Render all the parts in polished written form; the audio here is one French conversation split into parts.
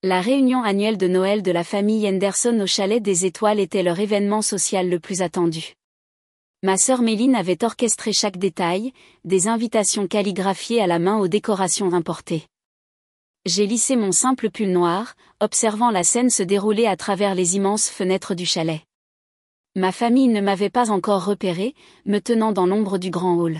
La réunion annuelle de Noël de la famille Henderson au chalet des Étoiles était leur événement social le plus attendu. Ma sœur Méline avait orchestré chaque détail, des invitations calligraphiées à la main aux décorations importées. J'ai lissé mon simple pull noir, observant la scène se dérouler à travers les immenses fenêtres du chalet. Ma famille ne m'avait pas encore repéré, me tenant dans l'ombre du grand hall.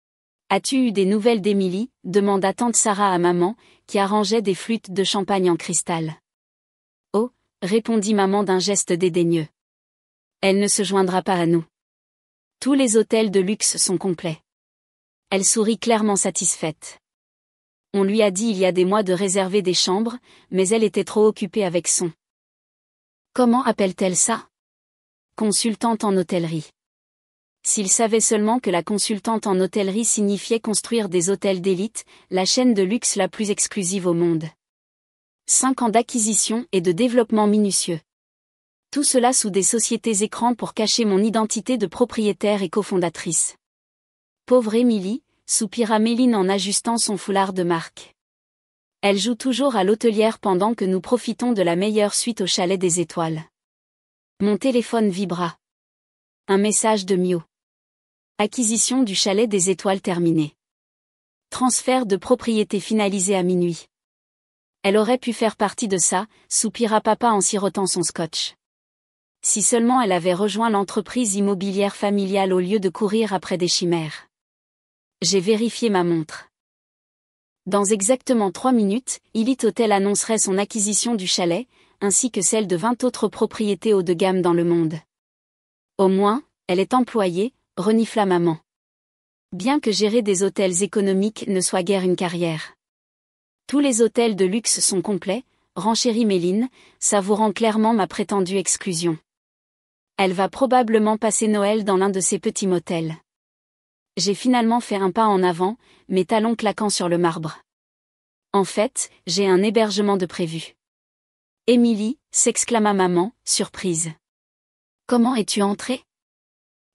« As-tu eu des nouvelles d'Émilie » demanda tante Sarah à maman, qui arrangeait des flûtes de champagne en cristal. « Oh » répondit maman d'un geste dédaigneux. « Elle ne se joindra pas à nous. Tous les hôtels de luxe sont complets. » Elle sourit clairement satisfaite. On lui a dit il y a des mois de réserver des chambres, mais elle était trop occupée avec son. Comment appelle-t-elle ça ? Consultante en hôtellerie. S'il savait seulement que la consultante en hôtellerie signifiait construire des hôtels d'élite, la chaîne de luxe la plus exclusive au monde. 5 ans d'acquisition et de développement minutieux. Tout cela sous des sociétés écrans pour cacher mon identité de propriétaire et cofondatrice. Pauvre Émilie, soupira Méline en ajustant son foulard de marque. Elle joue toujours à l'hôtelière pendant que nous profitons de la meilleure suite au chalet des Étoiles. Mon téléphone vibra. Un message de Mio. Acquisition du chalet des Étoiles terminée. Transfert de propriété finalisé à minuit. Elle aurait pu faire partie de ça, soupira papa en sirotant son scotch. Si seulement elle avait rejoint l'entreprise immobilière familiale au lieu de courir après des chimères. J'ai vérifié ma montre. Dans exactement 3 minutes, Elite Hotel annoncerait son acquisition du chalet, ainsi que celle de 20 autres propriétés haut de gamme dans le monde. Au moins, elle est employée, renifla maman. Bien que gérer des hôtels économiques ne soit guère une carrière. Tous les hôtels de luxe sont complets, renchérit Méline, savourant clairement ma prétendue exclusion. Elle va probablement passer Noël dans l'un de ces petits motels. J'ai finalement fait un pas en avant, mes talons claquant sur le marbre. En fait, j'ai un hébergement de prévu. Émilie, s'exclama maman, surprise. Comment es-tu entrée ?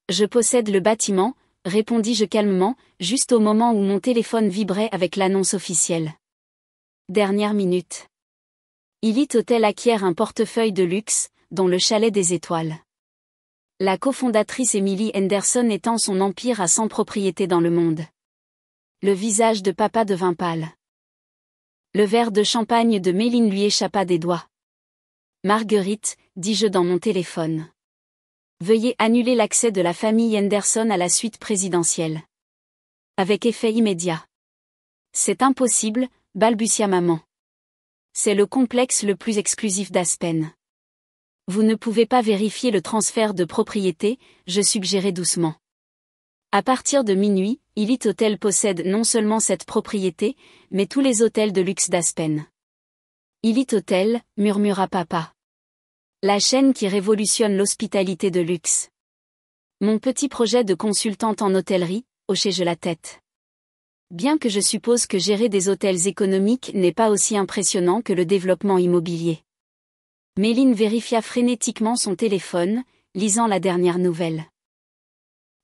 Je possède le bâtiment, répondis-je calmement, juste au moment où mon téléphone vibrait avec l'annonce officielle. Dernière minute. Elite Hotel acquiert un portefeuille de luxe, dont le chalet des Étoiles. La cofondatrice Émilie Henderson étend son empire à 100 propriétés dans le monde. Le visage de papa devint pâle. Le verre de champagne de Méline lui échappa des doigts. Marguerite, dis-je dans mon téléphone. Veuillez annuler l'accès de la famille Henderson à la suite présidentielle. Avec effet immédiat. C'est impossible, balbutia maman. C'est le complexe le plus exclusif d'Aspen. Vous ne pouvez pas vérifier le transfert de propriété, je suggérai doucement. À partir de minuit, Elite Hotel possède non seulement cette propriété, mais tous les hôtels de luxe d'Aspen. Elite Hotel, murmura papa. La chaîne qui révolutionne l'hospitalité de luxe. Mon petit projet de consultante en hôtellerie, hochai-je la tête. Bien que je suppose que gérer des hôtels économiques n'est pas aussi impressionnant que le développement immobilier. Méline vérifia frénétiquement son téléphone, lisant la dernière nouvelle.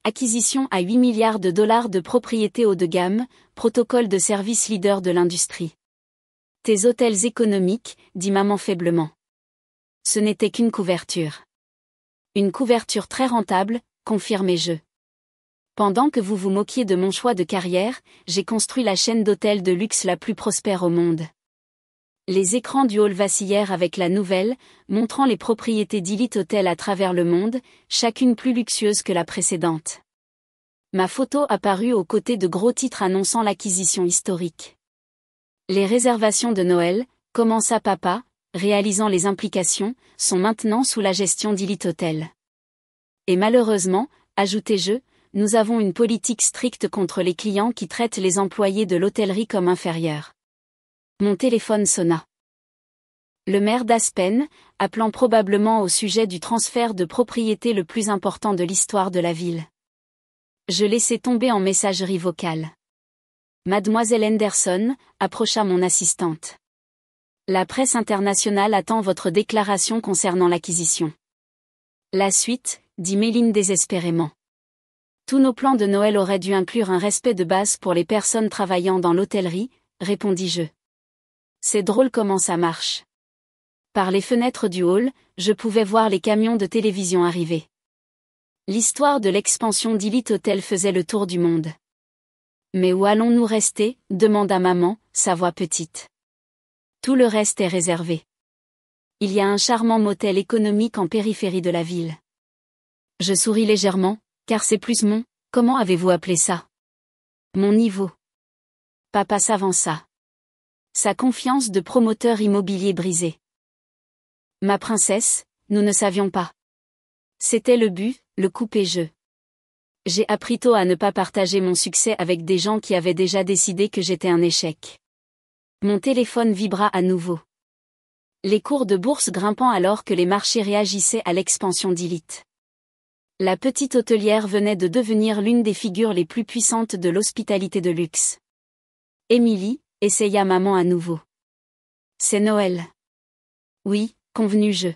Acquisition à 8 milliards de dollars de propriétés haut de gamme, protocole de service leader de l'industrie. Tes hôtels économiques, dit maman faiblement. Ce n'était qu'une couverture. Une couverture très rentable, confirmai-je. Pendant que vous vous moquiez de mon choix de carrière, j'ai construit la chaîne d'hôtels de luxe la plus prospère au monde. Les écrans du hall vacillèrent avec la nouvelle, montrant les propriétés d'Elite Hotel à travers le monde, chacune plus luxueuse que la précédente. Ma photo apparut aux côtés de gros titres annonçant l'acquisition historique. Les réservations de Noël, commença papa, réalisant les implications, sont maintenant sous la gestion d'Elite Hotel. Et malheureusement, ajoutai-je, nous avons une politique stricte contre les clients qui traitent les employés de l'hôtellerie comme inférieurs. Mon téléphone sonna. Le maire d'Aspen, appelant probablement au sujet du transfert de propriété le plus important de l'histoire de la ville. Je laissai tomber en messagerie vocale. Mademoiselle Henderson, approcha mon assistante. La presse internationale attend votre déclaration concernant l'acquisition. La suite, dit Méline désespérément. Tous nos plans de Noël auraient dû inclure un respect de base pour les personnes travaillant dans l'hôtellerie, répondis-je. C'est drôle comment ça marche. Par les fenêtres du hall, je pouvais voir les camions de télévision arriver. L'histoire de l'expansion d'Elite Hotel faisait le tour du monde. Mais où allons-nous rester ? Demanda maman, sa voix petite. Tout le reste est réservé. Il y a un charmant motel économique en périphérie de la ville. Je souris légèrement, car c'est plus mon, comment avez-vous appelé ça ? Mon niveau. Papa s'avança. Sa confiance de promoteur immobilier brisée. Ma princesse, nous ne savions pas. C'était le but, le couper-jeu. J'ai appris tôt à ne pas partager mon succès avec des gens qui avaient déjà décidé que j'étais un échec. Mon téléphone vibra à nouveau. Les cours de bourse grimpant alors que les marchés réagissaient à l'expansion d'Elite. La petite hôtelière venait de devenir l'une des figures les plus puissantes de l'hospitalité de luxe. Émilie, essaya maman à nouveau. C'est Noël. Oui, convenu je.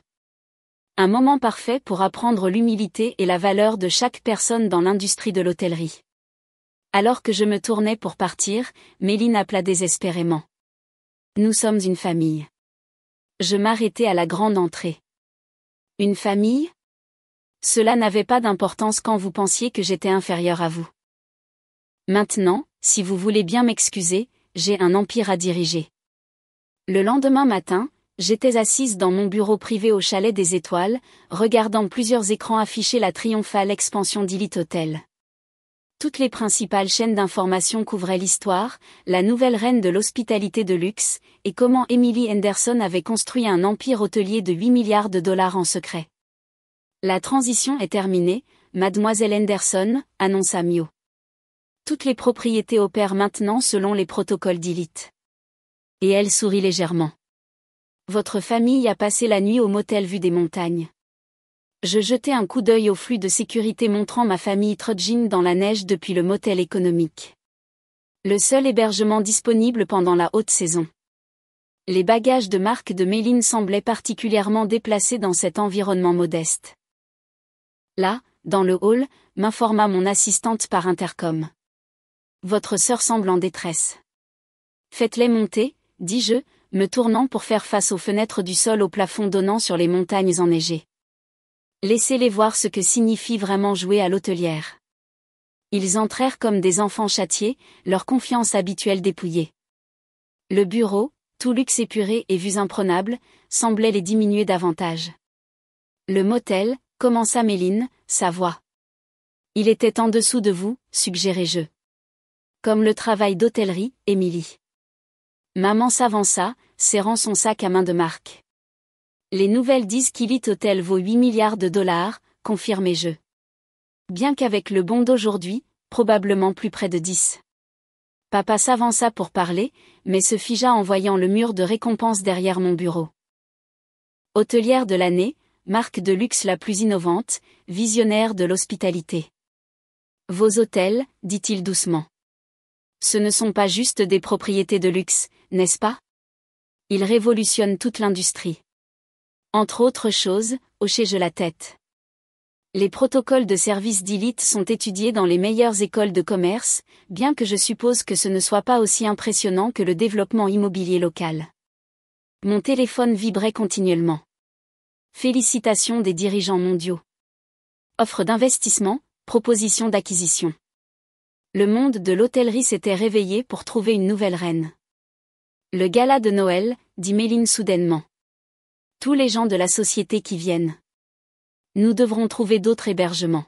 Un moment parfait pour apprendre l'humilité et la valeur de chaque personne dans l'industrie de l'hôtellerie. Alors que je me tournais pour partir, Méline appela désespérément. Nous sommes une famille. Je m'arrêtai à la grande entrée. Une famille ? Cela n'avait pas d'importance quand vous pensiez que j'étais inférieur à vous. Maintenant, si vous voulez bien m'excuser, j'ai un empire à diriger. Le lendemain matin, j'étais assise dans mon bureau privé au chalet des Étoiles, regardant plusieurs écrans afficher la triomphale expansion d'Elite Hotel. Toutes les principales chaînes d'information couvraient l'histoire, la nouvelle reine de l'hospitalité de luxe, et comment Emily Henderson avait construit un empire hôtelier de 8 milliards de dollars en secret. La transition est terminée, mademoiselle Henderson, annonça Mio. Toutes les propriétés opèrent maintenant selon les protocoles d'Elite. Et elle sourit légèrement. Votre famille a passé la nuit au motel vue des montagnes. Je jetai un coup d'œil au flux de sécurité montrant ma famille trudging dans la neige depuis le motel économique. Le seul hébergement disponible pendant la haute saison. Les bagages de marque de Méline semblaient particulièrement déplacés dans cet environnement modeste. Là, dans le hall, m'informa mon assistante par intercom. Votre sœur semble en détresse. Faites-les monter, dis-je, me tournant pour faire face aux fenêtres du sol au plafond donnant sur les montagnes enneigées. Laissez-les voir ce que signifie vraiment jouer à l'hôtelière. Ils entrèrent comme des enfants châtiés, leur confiance habituelle dépouillée. Le bureau, tout luxe épuré et vues imprenables, semblait les diminuer davantage. Le motel, commença Méline, sa voix. Il était en dessous de vous, suggérai-je. Comme le travail d'hôtellerie, Émilie. Maman s'avança, serrant son sac à main de marque. Les nouvelles disent qu'Elite Hotel vaut 8 milliards de dollars, confirmai-je. Bien qu'avec le bond d'aujourd'hui, probablement plus près de 10. Papa s'avança pour parler, mais se figea en voyant le mur de récompense derrière mon bureau. Hôtelière de l'année, marque de luxe la plus innovante, visionnaire de l'hospitalité. Vos hôtels, dit-il doucement. Ce ne sont pas juste des propriétés de luxe, n'est-ce pas ? Ils révolutionnent toute l'industrie. Entre autres choses, hochai-je la tête. Les protocoles de service d'Elite sont étudiés dans les meilleures écoles de commerce, bien que je suppose que ce ne soit pas aussi impressionnant que le développement immobilier local. Mon téléphone vibrait continuellement. Félicitations des dirigeants mondiaux. Offre d'investissement, proposition d'acquisition. Le monde de l'hôtellerie s'était réveillé pour trouver une nouvelle reine. Le gala de Noël, dit Méline soudainement. Tous les gens de la société qui viennent. Nous devrons trouver d'autres hébergements.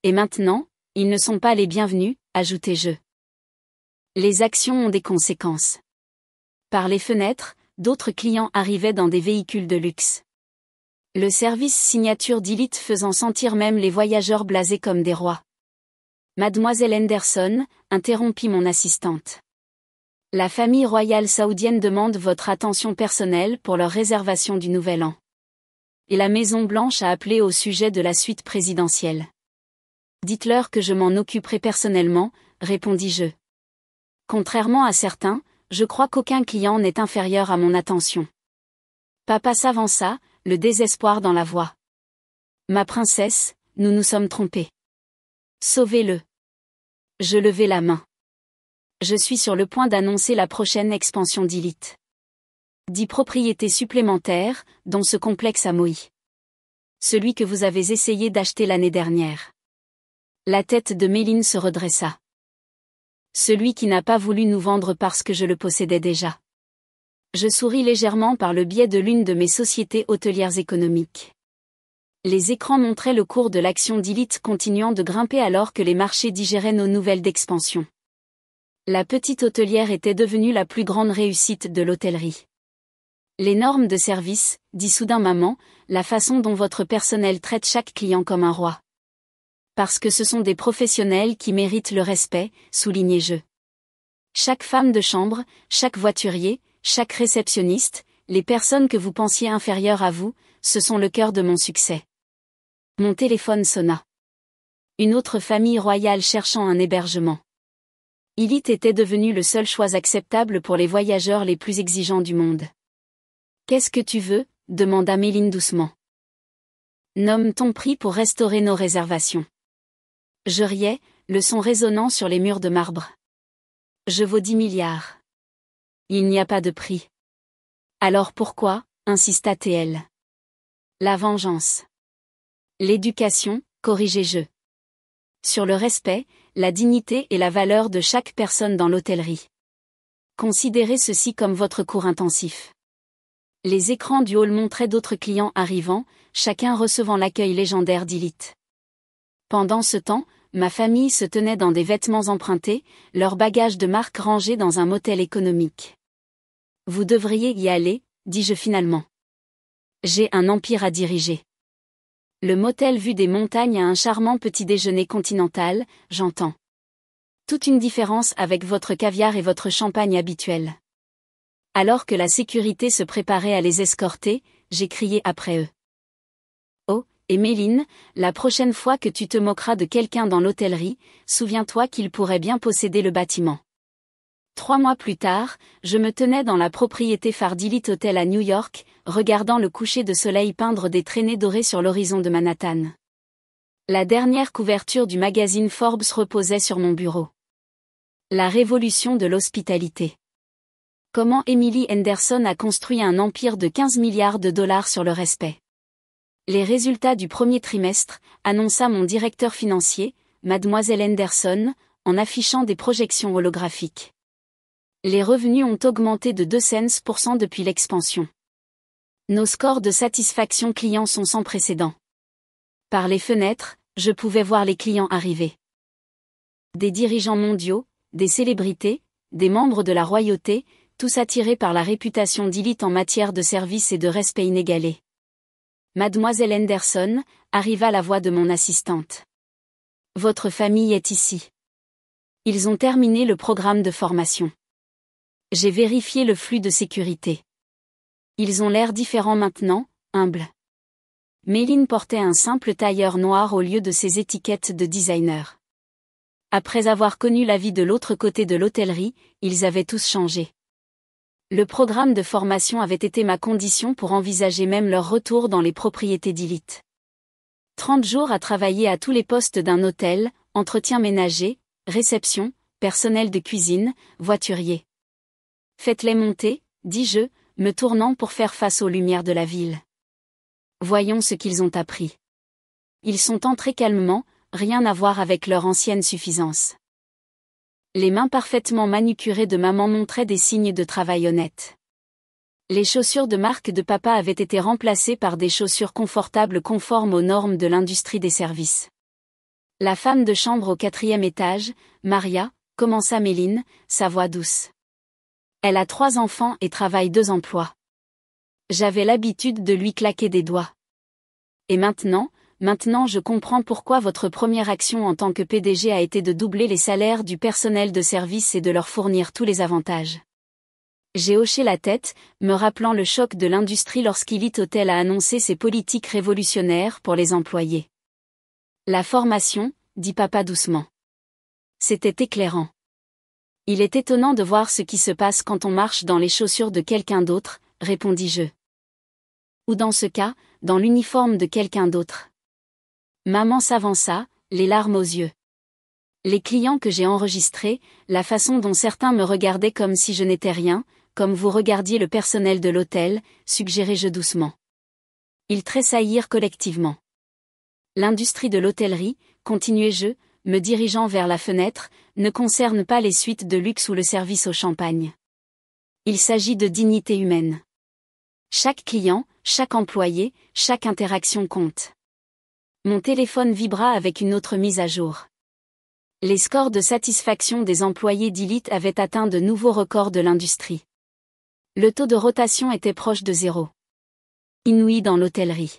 Et maintenant, ils ne sont pas les bienvenus, ajoutai-je. Les actions ont des conséquences. Par les fenêtres, d'autres clients arrivaient dans des véhicules de luxe. Le service signature d'Elite faisant sentir même les voyageurs blasés comme des rois. Mademoiselle Henderson, interrompit mon assistante. La famille royale saoudienne demande votre attention personnelle pour leur réservation du Nouvel An. Et la Maison-Blanche a appelé au sujet de la suite présidentielle. Dites-leur que je m'en occuperai personnellement, répondis-je. Contrairement à certains, je crois qu'aucun client n'est inférieur à mon attention. Papa s'avança, le désespoir dans la voix. Ma princesse, nous nous sommes trompés. Sauvez-le. Je levai la main. Je suis sur le point d'annoncer la prochaine expansion d'Elite. 10 propriétés supplémentaires, dont ce complexe à Maui. Celui que vous avez essayé d'acheter l'année dernière. La tête de Méline se redressa. Celui qui n'a pas voulu nous vendre parce que je le possédais déjà. Je souris légèrement par le biais de l'une de mes sociétés hôtelières économiques. Les écrans montraient le cours de l'action d'Elite continuant de grimper alors que les marchés digéraient nos nouvelles d'expansion. La petite hôtelière était devenue la plus grande réussite de l'hôtellerie. Les normes de service, dit soudain maman, la façon dont votre personnel traite chaque client comme un roi. Parce que ce sont des professionnels qui méritent le respect, soulignai-je. Chaque femme de chambre, chaque voiturier, chaque réceptionniste, les personnes que vous pensiez inférieures à vous, ce sont le cœur de mon succès. Mon téléphone sonna. Une autre famille royale cherchant un hébergement. Elite était devenu le seul choix acceptable pour les voyageurs les plus exigeants du monde. Qu'est-ce que tu veux ? Demanda Méline doucement. Nomme ton prix pour restaurer nos réservations. Je riais, le son résonnant sur les murs de marbre. Je vaux 10 milliards. Il n'y a pas de prix. Alors pourquoi ? Insista TL. La vengeance. L'éducation, corrigeai-je. Sur le respect, la dignité et la valeur de chaque personne dans l'hôtellerie. Considérez ceci comme votre cours intensif. Les écrans du hall montraient d'autres clients arrivant, chacun recevant l'accueil légendaire d'Elite. Pendant ce temps, ma famille se tenait dans des vêtements empruntés, leurs bagages de marque rangés dans un motel économique. Vous devriez y aller, dis-je finalement. J'ai un empire à diriger. Le motel vu des montagnes a un charmant petit déjeuner continental, j'entends. Toute une différence avec votre caviar et votre champagne habituel. Alors que la sécurité se préparait à les escorter, j'ai crié après eux. Oh, et Méline, la prochaine fois que tu te moqueras de quelqu'un dans l'hôtellerie, souviens-toi qu'il pourrait bien posséder le bâtiment. 3 mois plus tard, je me tenais dans la propriété phare d'Elite Hotel à New York, regardant le coucher de soleil peindre des traînées dorées sur l'horizon de Manhattan. La dernière couverture du magazine Forbes reposait sur mon bureau. La révolution de l'hospitalité. Comment Emily Henderson a construit un empire de 15 milliards de dollars sur le respect. Les résultats du premier trimestre, annonça mon directeur financier, Mademoiselle Henderson, en affichant des projections holographiques. Les revenus ont augmenté de 2% depuis l'expansion. Nos scores de satisfaction client sont sans précédent. Par les fenêtres, je pouvais voir les clients arriver. Des dirigeants mondiaux, des célébrités, des membres de la royauté, tous attirés par la réputation d'Elite en matière de service et de respect inégalé. Mademoiselle Henderson, arriva la voix de mon assistante. Votre famille est ici. Ils ont terminé le programme de formation. J'ai vérifié le flux de sécurité. Ils ont l'air différents maintenant, humbles. Méline portait un simple tailleur noir au lieu de ses étiquettes de designer. Après avoir connu la vie de l'autre côté de l'hôtellerie, ils avaient tous changé. Le programme de formation avait été ma condition pour envisager même leur retour dans les propriétés d'Elite. 30 jours à travailler à tous les postes d'un hôtel, entretien ménager, réception, personnel de cuisine, voiturier. Faites-les monter, dis-je, me tournant pour faire face aux lumières de la ville. Voyons ce qu'ils ont appris. Ils sont entrés calmement, rien à voir avec leur ancienne suffisance. Les mains parfaitement manucurées de maman montraient des signes de travail honnête. Les chaussures de marque de papa avaient été remplacées par des chaussures confortables conformes aux normes de l'industrie des services. La femme de chambre au 4e étage, Maria, commença Méline, sa voix douce. Elle a 3 enfants et travaille 2 emplois. J'avais l'habitude de lui claquer des doigts. Et maintenant je comprends pourquoi votre première action en tant que PDG a été de doubler les salaires du personnel de service et de leur fournir tous les avantages. J'ai hoché la tête, me rappelant le choc de l'industrie lorsqu'Elite Hotel a annoncé ses politiques révolutionnaires pour les employés. La formation, dit papa doucement. C'était éclairant. Il est étonnant de voir ce qui se passe quand on marche dans les chaussures de quelqu'un d'autre, répondis-je. Ou dans ce cas, dans l'uniforme de quelqu'un d'autre. Maman s'avança, les larmes aux yeux. Les clients que j'ai enregistrés, la façon dont certains me regardaient comme si je n'étais rien, comme vous regardiez le personnel de l'hôtel, suggérai-je doucement. Ils tressaillirent collectivement. L'industrie de l'hôtellerie, continuai-je, me dirigeant vers la fenêtre, ne concerne pas les suites de luxe ou le service au champagne. Il s'agit de dignité humaine. Chaque client, chaque employé, chaque interaction compte. Mon téléphone vibra avec une autre mise à jour. Les scores de satisfaction des employés d'Elite avaient atteint de nouveaux records de l'industrie. Le taux de rotation était proche de 0. Inouï dans l'hôtellerie.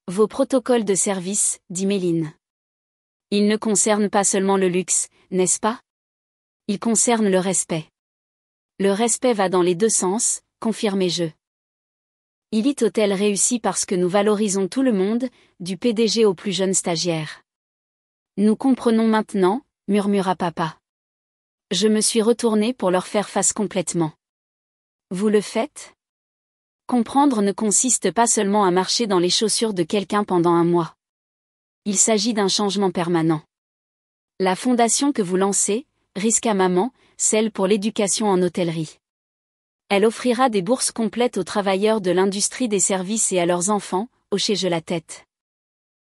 Vos protocoles de service, dit Méline. Ils ne concernent pas seulement le luxe, n'est-ce pas? Ils concernent le respect. Le respect va dans les deux sens, confirmai-je. Elite Hôtel réussit parce que nous valorisons tout le monde, du PDG au plus jeune stagiaire. Nous comprenons maintenant, murmura papa. Je me suis retournée pour leur faire face complètement. Vous le faites? Comprendre ne consiste pas seulement à marcher dans les chaussures de quelqu'un pendant un mois. Il s'agit d'un changement permanent. La fondation que vous lancez, Risque Maman, celle pour l'éducation en hôtellerie. Elle offrira des bourses complètes aux travailleurs de l'industrie des services et à leurs enfants, hochai-je la tête.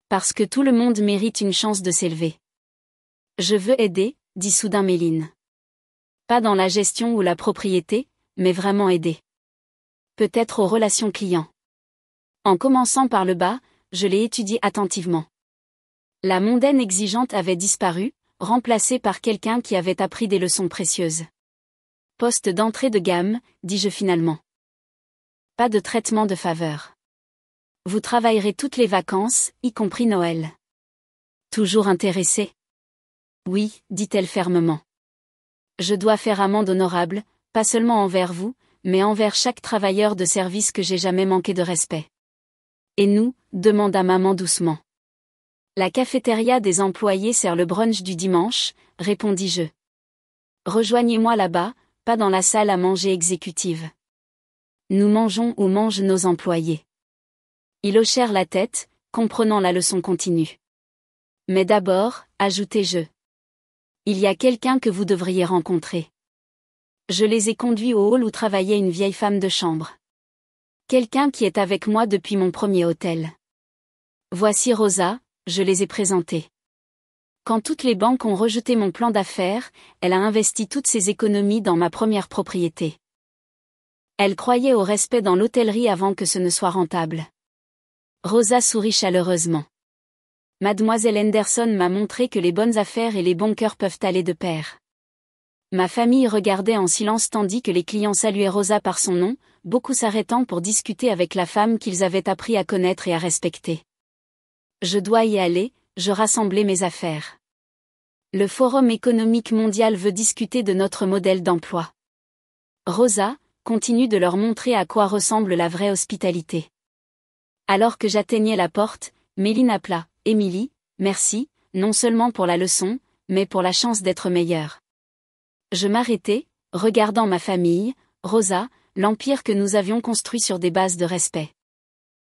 Parce que tout le monde mérite une chance de s'élever. Je veux aider, dit soudain Méline. Pas dans la gestion ou la propriété, mais vraiment aider. Peut-être aux relations clients. En commençant par le bas, je l'ai étudié attentivement. La mondaine exigeante avait disparu, remplacée par quelqu'un qui avait appris des leçons précieuses. Poste d'entrée de gamme, dis-je finalement. Pas de traitement de faveur. Vous travaillerez toutes les vacances, y compris Noël. Toujours intéressée? Oui, dit-elle fermement. Je dois faire amende honorable, pas seulement envers vous, mais envers chaque travailleur de service que j'ai jamais manqué de respect. Et nous, demanda maman doucement. La cafétéria des employés sert le brunch du dimanche, répondis-je. Rejoignez-moi là-bas, pas dans la salle à manger exécutive. Nous mangeons où mangent nos employés. Ils hochèrent la tête, comprenant la leçon continue. Mais d'abord, ajoutai-je. Il y a quelqu'un que vous devriez rencontrer. Je les ai conduits au hall où travaillait une vieille femme de chambre. Quelqu'un qui est avec moi depuis mon premier hôtel. Voici Rosa, je les ai présentés. Quand toutes les banques ont rejeté mon plan d'affaires, elle a investi toutes ses économies dans ma première propriété. Elle croyait au respect dans l'hôtellerie avant que ce ne soit rentable. Rosa sourit chaleureusement. Mademoiselle Henderson m'a montré que les bonnes affaires et les bons cœurs peuvent aller de pair. Ma famille regardait en silence tandis que les clients saluaient Rosa par son nom, beaucoup s'arrêtant pour discuter avec la femme qu'ils avaient appris à connaître et à respecter. Je dois y aller, je rassemblai mes affaires. Le Forum économique mondial veut discuter de notre modèle d'emploi. Rosa, continue de leur montrer à quoi ressemble la vraie hospitalité. Alors que j'atteignais la porte, Méline appela. Émilie, merci, non seulement pour la leçon, mais pour la chance d'être meilleure. Je m'arrêtai, regardant ma famille, Rosa, l'empire que nous avions construit sur des bases de respect.